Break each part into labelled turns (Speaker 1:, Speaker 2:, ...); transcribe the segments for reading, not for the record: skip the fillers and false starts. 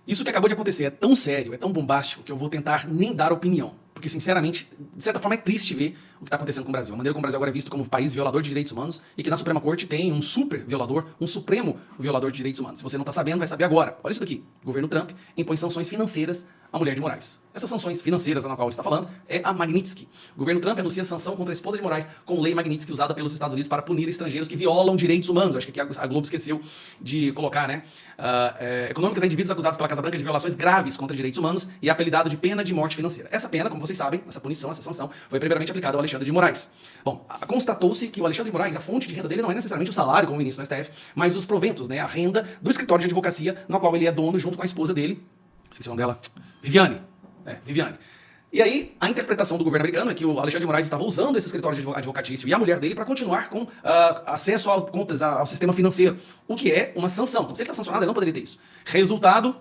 Speaker 1: Isso que acabou de acontecer é tão sério, é tão bombástico, que eu vou tentar nem dar opinião. Porque, sinceramente, de certa forma é triste ver o que está acontecendo com o Brasil. A maneira como o Brasil agora é visto como um país violador de direitos humanos e que na Suprema Corte tem um super violador, um supremo violador de direitos humanos. Se você não está sabendo, vai saber agora. Olha isso daqui. O governo Trump impõe sanções financeiras à mulher de Moraes. Essas sanções financeiras na qual ele está falando é a Magnitsky. O governo Trump anuncia sanção contra a esposa de Moraes com lei Magnitsky usada pelos Estados Unidos para punir estrangeiros que violam direitos humanos. Eu acho que aqui a Globo esqueceu de colocar, né? Econômicas a indivíduos acusados pela Casa Branca de violações graves contra direitos humanos e apelidado de pena de morte financeira. Essa pena, como vocês sabem, essa punição, essa sanção, foi primeiramente aplicada ao Alexandre de Moraes. Bom, constatou-se que o Alexandre de Moraes, a fonte de renda dele não é necessariamente o salário como ministro no STF, mas os proventos, né? A renda do escritório de advocacia, no qual ele é dono junto com a esposa dele, esqueci o nome dela, Viviane. Viviane. E aí, a interpretação do governo americano é que o Alexandre de Moraes estava usando esse escritório de advocatício e a mulher dele para continuar com acesso às contas, ao sistema financeiro, o que é uma sanção. Então, se ele está sancionado, ele não poderia ter isso. Resultado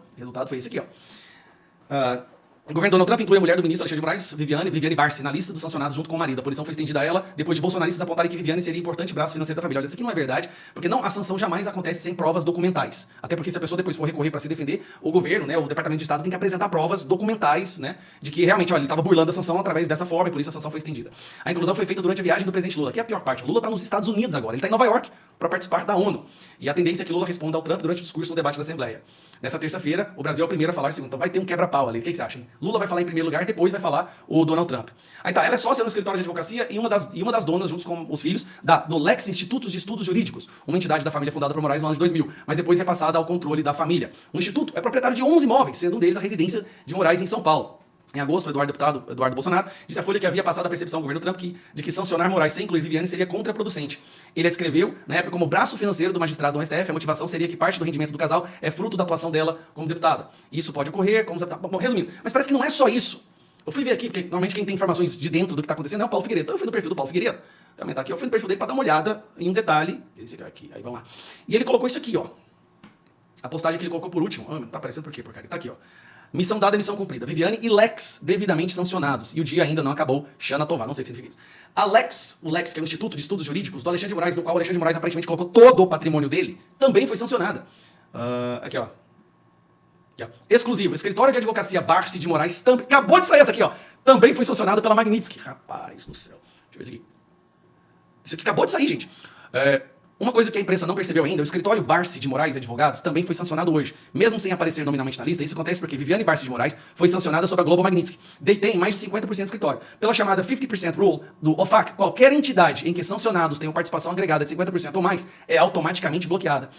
Speaker 1: foi esse aqui, ó. O governo Donald Trump inclui a mulher do ministro Alexandre de Moraes, Viviane Barsi, na lista dos sancionados junto com o marido. A punição foi estendida a ela depois de bolsonaristas apontarem que Viviane seria importante braço financeiro da família. Olha, isso aqui não é verdade, porque a sanção jamais acontece sem provas documentais. Até porque se a pessoa depois for recorrer para se defender, o governo, né, o Departamento de Estado tem que apresentar provas documentais, né, de que realmente, olha, ele estava burlando a sanção através dessa forma e por isso a sanção foi estendida. A inclusão foi feita durante a viagem do presidente Lula. Aqui é a pior parte. O Lula está nos Estados Unidos agora. Ele está em Nova York para participar da ONU. E a tendência é que Lula responda ao Trump durante o discurso no debate da Assembleia. Nessa terça-feira, o Brasil é o primeiro a falar, segundo. Então vai ter um quebra-pau ali. O que você acha, hein? Lula vai falar em primeiro lugar, depois vai falar o Donald Trump. Aí tá, ela é sócia no escritório de advocacia e uma das donas, junto com os filhos, do Lex Institutos de Estudos Jurídicos, uma entidade da família fundada por Moraes no ano de 2000, mas depois repassada ao controle da família. O instituto é proprietário de 11 imóveis, sendo um deles a residência de Moraes em São Paulo. Em agosto, o deputado Eduardo Bolsonaro disse à Folha que havia passado a percepção do governo Trump de que sancionar Moraes sem incluir Viviane seria contraproducente. Ele a descreveu, na época, como braço financeiro do magistrado do STF. A motivação seria que parte do rendimento do casal é fruto da atuação dela como deputada. Isso pode ocorrer, como você está... Bom, resumindo, mas parece que não é só isso. Eu fui ver aqui, porque normalmente quem tem informações de dentro do que está acontecendo é o Paulo Figueiredo. Então eu fui no perfil do Paulo Figueiredo. Vou aumentar aqui. Eu fui no perfil dele para dar uma olhada em um detalhe. Esse aqui, aí vamos lá. E ele colocou isso aqui, ó. A postagem que ele colocou por último. Tá aparecendo por quê, porcaria? Tá aqui, ó. Missão dada, missão cumprida. Viviane e Lex devidamente sancionados. E o dia ainda não acabou. Xana Tovar, não sei o que significa isso. O Lex, que é o Instituto de Estudos Jurídicos do Alexandre de Moraes, no qual o Alexandre de Moraes aparentemente colocou todo o patrimônio dele, também foi sancionada. Aqui, ó. Exclusivo. Escritório de advocacia Barsi de Moraes também. Acabou de sair essa aqui, ó. Também foi sancionado pela Magnitsky. Rapaz do céu. Deixa eu ver isso aqui. Isso aqui acabou de sair, gente. Uma coisa que a imprensa não percebeu ainda, o escritório Barsi de Moraes Advogados também foi sancionado hoje. Mesmo sem aparecer nominalmente na lista, isso acontece porque Viviane Barsi de Moraes foi sancionada sob a Global Magnitsky. Detém mais de 50% do escritório. Pela chamada 50% Rule do OFAC, qualquer entidade em que sancionados tenham participação agregada de 50% ou mais é automaticamente bloqueada.